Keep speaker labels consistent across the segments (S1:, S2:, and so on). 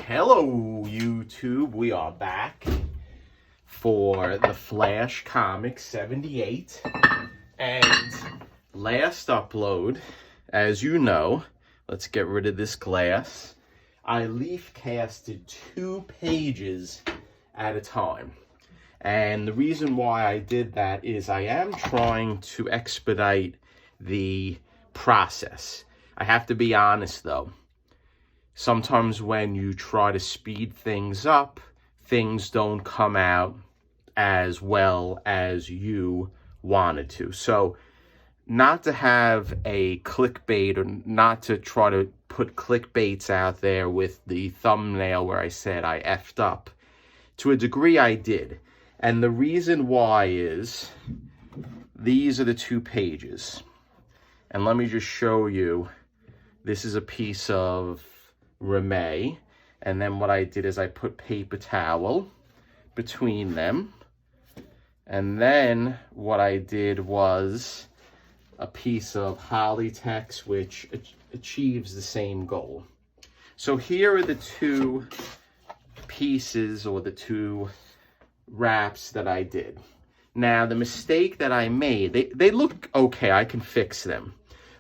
S1: Hello YouTube, we are back for the Flash Comic 78, and last upload, as you know, let's get rid of this glass, I leaf casted 2 pages at a time. And the reason why I did that is I am trying to expedite the process. I have to be honest though. Sometimes when you try to speed things up, things don't come out as well as you wanted to. So not to have a clickbait, or not to try to put clickbaits out there with the thumbnail where I said I effed up. To a degree I did. And the reason why is these are the 2 pages. And let me just show you. This is a piece of Reme, and then what I did is I put paper towel between them, and then what I did was a piece of Hollytex, which achieves the same goal. So here are the 2 pieces, or the 2 wraps that I did. Now the mistake that I made, they look okay, I can fix them,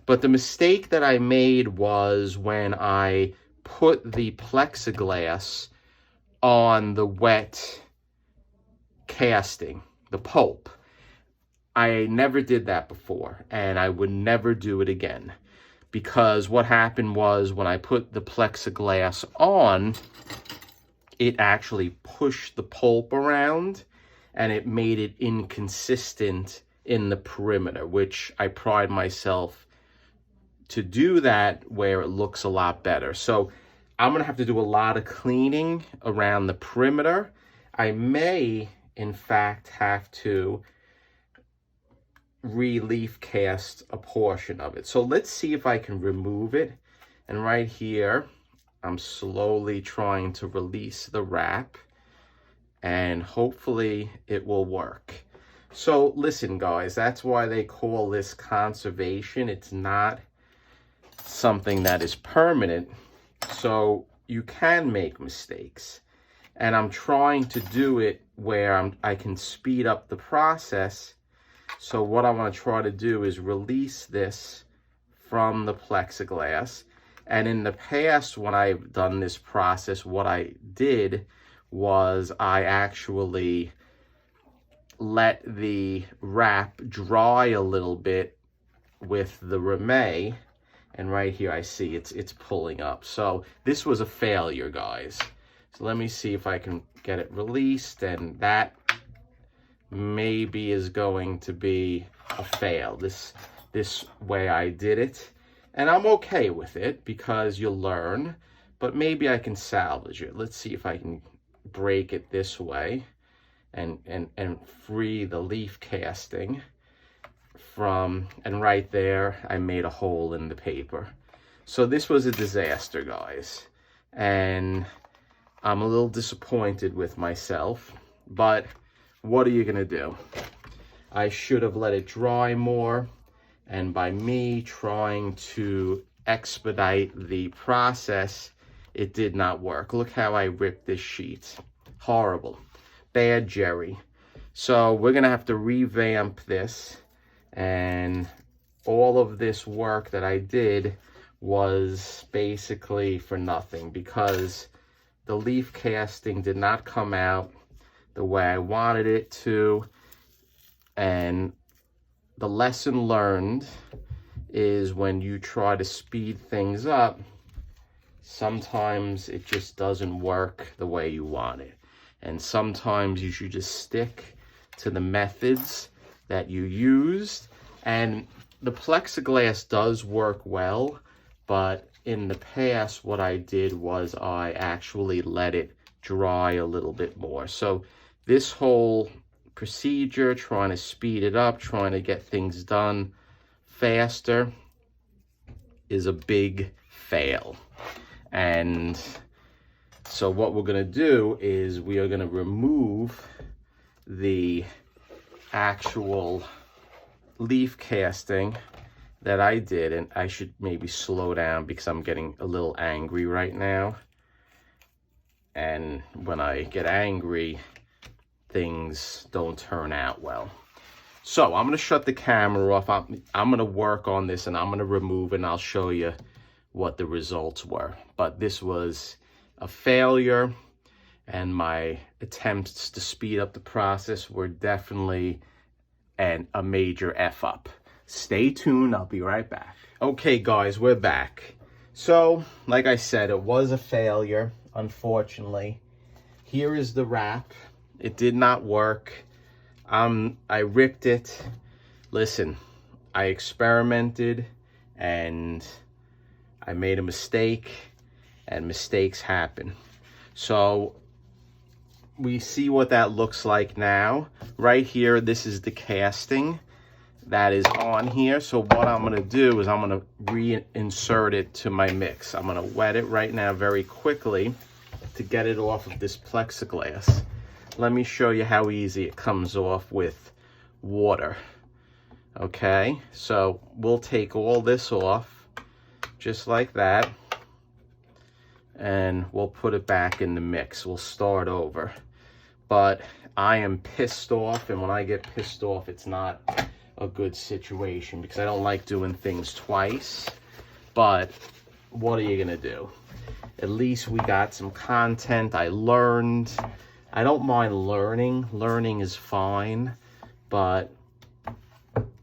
S1: but the mistake that I made was when I put the plexiglass on the wet casting, the pulp. I never did that before, and I would never do it again, because what happened was when I put the plexiglass on, it actually pushed the pulp around and it made it inconsistent in the perimeter, which I pride myself to do that where it looks a lot better. So I'm gonna have to do a lot of cleaning around the perimeter. I may, in fact, have to relief cast a portion of it. So let's see if I can remove it. And right here, I'm slowly trying to release the wrap, and hopefully it will work. So listen guys, that's why they call this conservation. It's not something that is permanent, so you can make mistakes, and I'm trying to do it where I can speed up the process. So what I want to try to do is release this from the plexiglass. And in the past, when I've done this process, what I did was I actually let the wrap dry a little bit with the Reme. And right here, I see it's pulling up. So this was a failure, guys. So let me see if I can get it released. And that maybe is going to be a fail. This way I did it. And I'm okay with it because you'll learn. But maybe I can salvage it. Let's see if I can break it this way and free the leaf casting from, and right there I made a hole in the paper. So this was a disaster, guys, and I'm a little disappointed with myself, but what are you gonna do? I should have let it dry more, and by me trying to expedite the process, it did not work. Look how I ripped this sheet. Horrible. Bad Jerry. So we're gonna have to revamp this. And all of this work that I did was basically for nothing, because the leaf casting did not come out the way I wanted it to. And the lesson learned is when you try to speed things up, sometimes it just doesn't work the way you want it. And sometimes you should just stick to the methods that you used. And the plexiglass does work well, but in the past what I did was I actually let it dry a little bit more. So this whole procedure, trying to speed it up, trying to get things done faster, is a big fail. And so what we're going to do is we are going to remove the actual leaf casting that I did, and I should maybe slow down because I'm getting a little angry right now. And when I get angry, things don't turn out well. So I'm going to shut the camera off. I'm going to work on this, and I'm going to remove it, and I'll show you what the results were. But this was a failure, and my attempts to speed up the process were definitely a major F up. Stay tuned. I'll be right back. Okay, guys, we're back. So, like I said, it was a failure, unfortunately. Here is the wrap. It did not work. I ripped it. Listen, I experimented and I made a mistake, and mistakes happen. So we see what that looks like now. Right here, this is the casting that is on here. So what I'm gonna do is I'm gonna reinsert it to my mix. I'm gonna wet it right now very quickly to get it off of this plexiglass. Let me show you how easy it comes off with water. Okay, so we'll take all this off just like that, and we'll put it back in the mix. We'll start over. But I am pissed off, and when I get pissed off, it's not a good situation because I don't like doing things twice. But what are you gonna do? At least we got some content. I learned. I don't mind learning. Learning is fine, but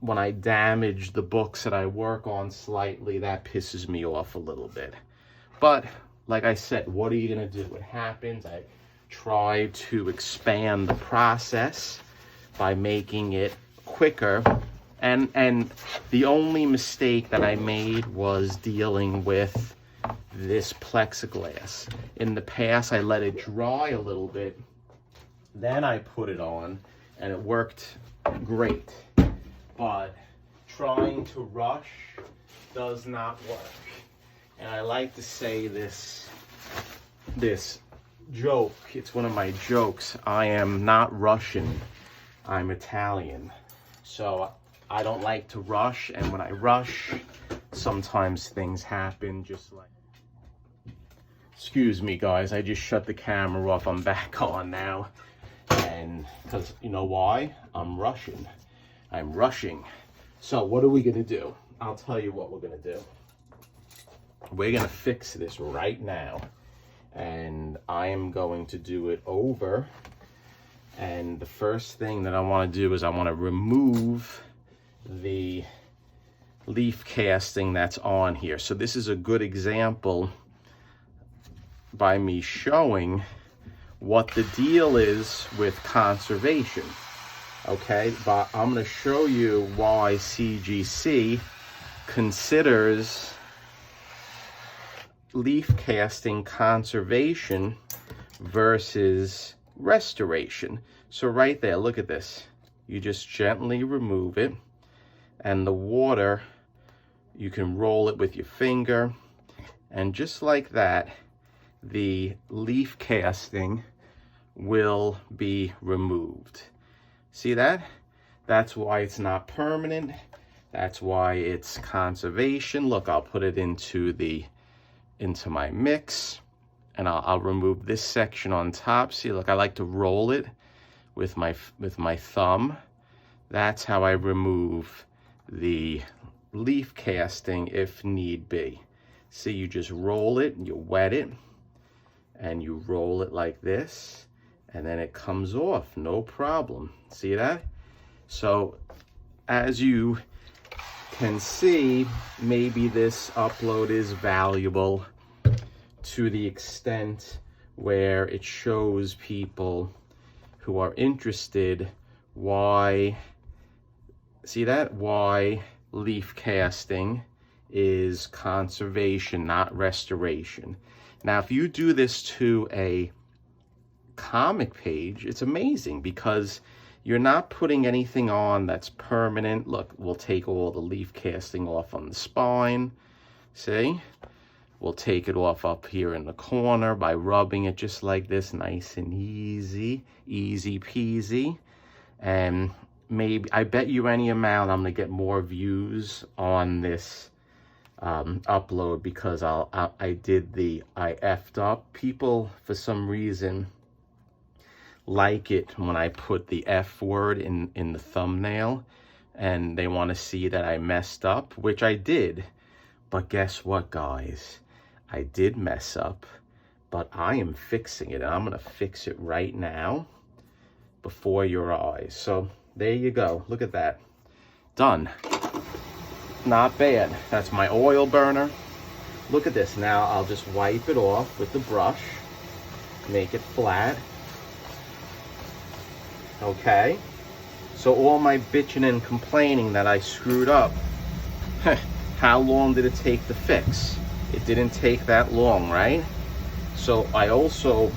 S1: when I damage the books that I work on slightly, that pisses me off a little bit. But like I said, what are you gonna do? It happens. I try to expand the process by making it quicker, and the only mistake that I made was dealing with this plexiglass. In the past, I let it dry a little bit, then I put it on, and it worked great. But trying to rush does not work. And I like to say this joke. It's one of my jokes. I am not Russian. I'm Italian. So I don't like to rush, and when I rush, sometimes things happen just like... Excuse me, guys. I just shut the camera off. I'm back on now. And because you know why? I'm Russian. I'm rushing. So what are we gonna do? I'll tell you what we're gonna do. We're gonna fix this right now, and I am going to do it over. And the first thing that I want to do is I want to remove the leaf casting that's on here. So this is a good example by me showing what the deal is with conservation. Okay, but I'm going to show you why CGC considers leaf casting conservation versus restoration. So right there, look at this. You just gently remove it, and the water, you can roll it with your finger, and just like that, the leaf casting will be removed. See that? That's why it's not permanent. That's why it's conservation. Look, I'll put it into my mix, and I'll remove this section on top. See, look, I like to roll it with my thumb. That's how I remove the leaf casting if need be. See, you just roll it, you wet it, and you roll it like this, and then it comes off, no problem. See that? So as you can see, maybe this upload is valuable to the extent where it shows people who are interested why, see that? Why leaf casting is conservation, not restoration. Now, if you do this to a comic page, it's amazing because you're not putting anything on that's permanent. Look, we'll take all the leaf casting off on the spine. See? We'll take it off up here in the corner by rubbing it just like this, nice and easy, easy peasy. And maybe, I bet you any amount I'm gonna get more views on this upload because I effed up. People, for some reason, like it when I put the F word in the thumbnail, and they want to see that I messed up, which I did. But guess what, guys? I did mess up, but I am fixing it, and I'm gonna fix it right now before your eyes. So there you go. Look at that. Done. Not bad. That's my oil burner. Look at this. Now I'll just wipe it off with the brush, make it flat. Okay, so all my bitching and complaining that I screwed up, how long did it take to fix? It didn't take that long, right? So I also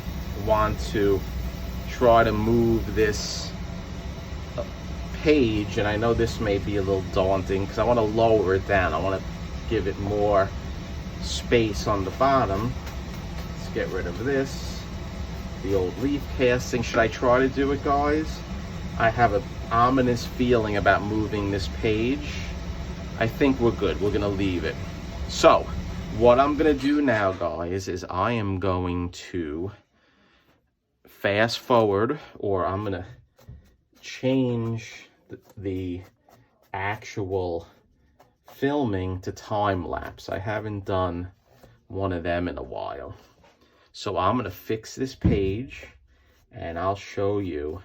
S1: want to try to move this page, and I know this may be a little daunting because I want to lower it down. I want to give it more space on the bottom. Let's get rid of this. The old leaf casting. Should I try to do it, guys? I have an ominous feeling about moving this page. I think we're good. We're gonna leave it. So what I'm gonna do now, guys, is I am going to fast forward, or I'm gonna change the actual filming to time lapse. I haven't done one of them in a while. So I'm gonna fix this page, and I'll show you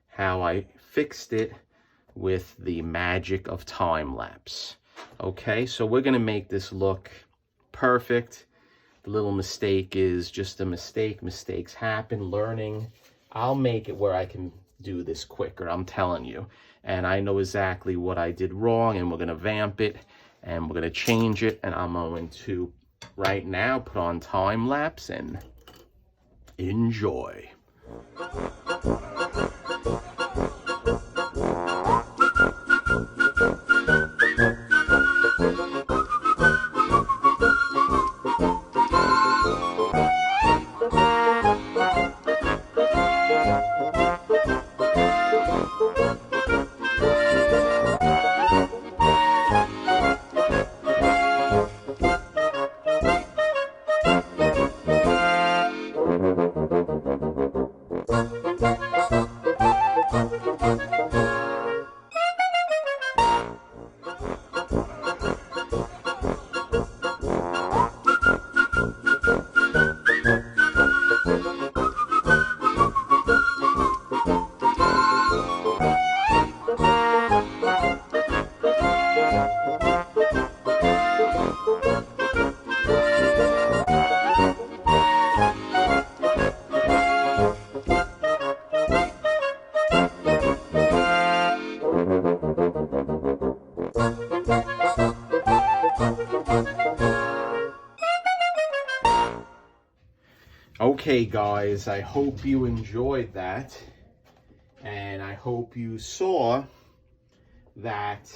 S1: how I fixed it with the magic of time lapse. Okay, so we're gonna make this look perfect. The little mistake is just a mistake. Mistakes happen. Learning. I'll make it where I can do this quicker, I'm telling you. And I know exactly what I did wrong, and we're gonna vamp it, and we're gonna change it, and I'm going to right now put on time lapse and enjoy. Okay, guys, I hope you enjoyed that, and I hope you saw that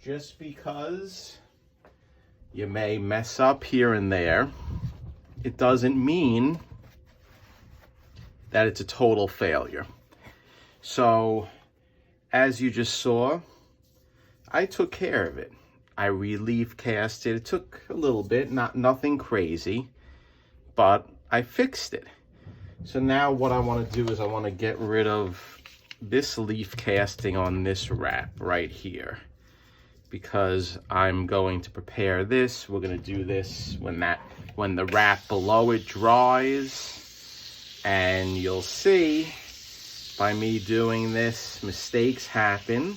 S1: just because you may mess up here and there, it doesn't mean that it's a total failure. So, as you just saw, I took care of it. I relief cast it. It took a little bit, nothing crazy, but I fixed it. So now what I want to do is I want to get rid of this leaf casting on this wrap right here, because I'm going to prepare this. We're going to do this when the wrap below it dries, and you'll see by me doing this, mistakes happen.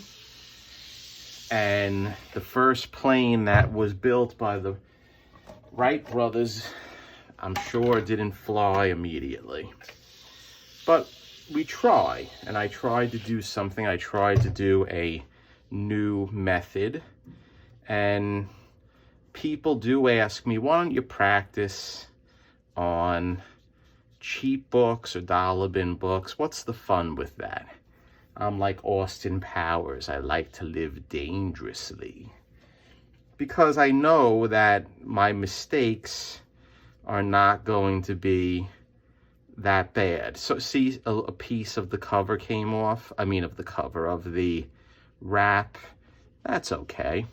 S1: And the first plane that was built by the Wright brothers, I'm sure didn't fly immediately. But we try, and I tried to do something. I tried to do a new method, and people do ask me, why don't you practice on cheap books or dollar bin books? What's the fun with that? I'm like Austin Powers. I like to live dangerously, because I know that my mistakes are not going to be that bad. So see, a piece of the cover came off. I mean, of the cover of the wrap. That's okay.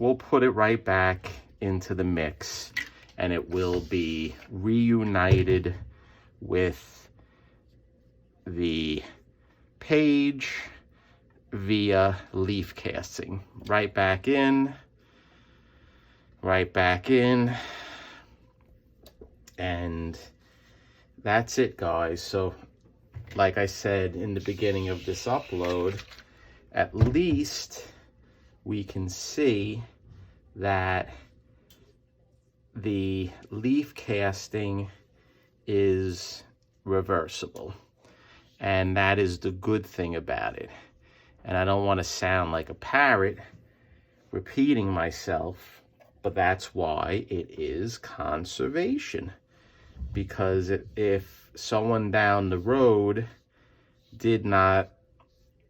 S1: we'll put it right back into the mix, and it will be reunited with the page via leaf casting. Right back in, and that's it, guys. So like I said in the beginning of this upload, at least we can see that the leaf casting is reversible, and that is the good thing about it. And I don't want to sound like a parrot repeating myself, but that's why it is conservation. Because if someone down the road did not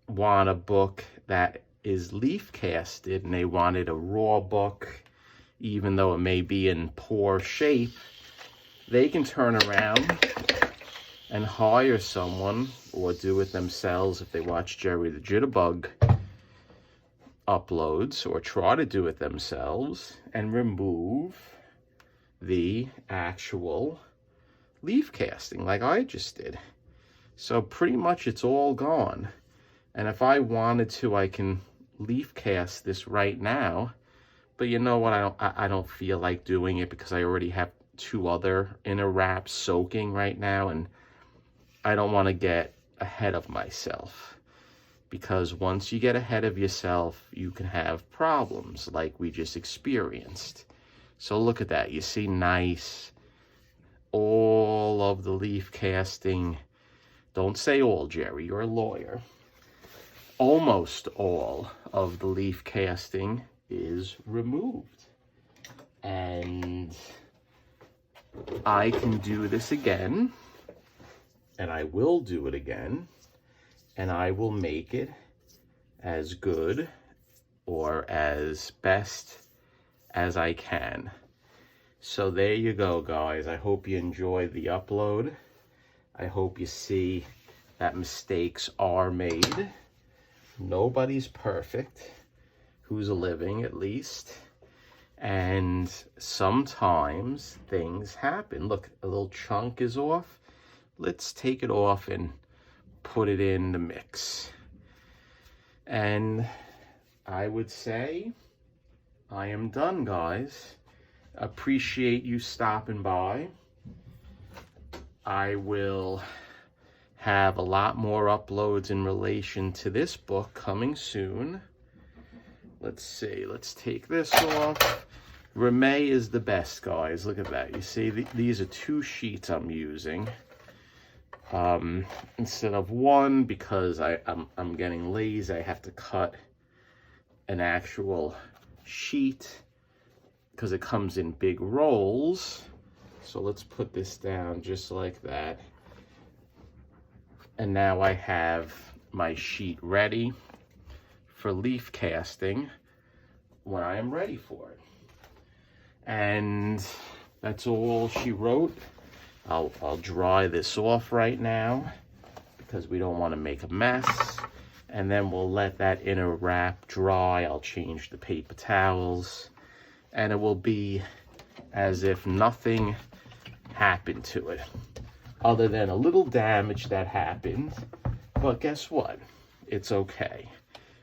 S1: want a book that is leaf casted and they wanted a raw book, even though it may be in poor shape, they can turn around and hire someone or do it themselves if they watch Jerry the Jitterbug uploads, or try to do it themselves and remove the actual leaf casting like I just did. So pretty much it's all gone. And if I wanted to, I can leaf cast this right now, but you know what, I don't feel like doing it because I already have 2 other inner wraps soaking right now, and I don't want to get ahead of myself, because once you get ahead of yourself, you can have problems like we just experienced. So look at that. You see, nice. All of the leaf casting, don't say all, Jerry, you're a lawyer. Almost all of the leaf casting is removed. And I can do this again, and I will do it again, and I will make it as good or as best as I can. So there you go, guys. I hope you enjoyed the upload. I hope you see that mistakes are made. Nobody's perfect, who's living at least. And sometimes things happen. Look, a little chunk is off. Let's take it off and put it in the mix. And I would say I am done, guys. Appreciate you stopping by. I will have a lot more uploads in relation to this book coming soon. Let's see, let's take this off. Ramée is the best, guys. Look at that. You see, these are 2 sheets I'm using instead of 1, because I'm getting lazy. I have to cut an actual sheet because it comes in big rolls. So let's put this down just like that. And now I have my sheet ready for leaf casting when I am ready for it. And that's all she wrote. I'll dry this off right now because we don't want to make a mess. And then we'll let that inner wrap dry. I'll change the paper towels, and it will be as if nothing happened to it, other than a little damage that happened. But guess what? It's okay,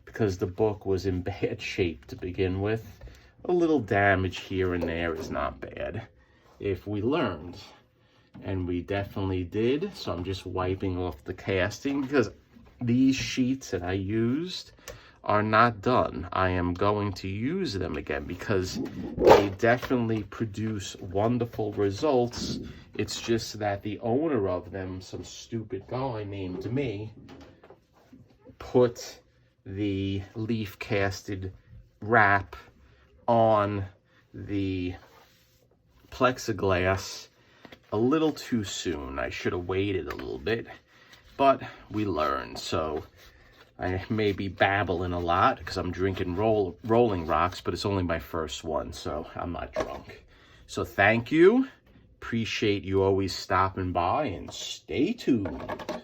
S1: because the book was in bad shape to begin with. A little damage here and there is not bad if we learned, and we definitely did. So I'm just wiping off the casting, because these sheets that I used are not done. I am going to use them again because they definitely produce wonderful results. It's just that the owner of them, some stupid guy named me, put the leaf casted wrap on the plexiglass a little too soon. I should have waited a little bit, but we learned. So I may be babbling a lot because I'm drinking Rolling Rocks, but it's only my first one, so I'm not drunk. So thank you. Appreciate you always stopping by, and stay tuned.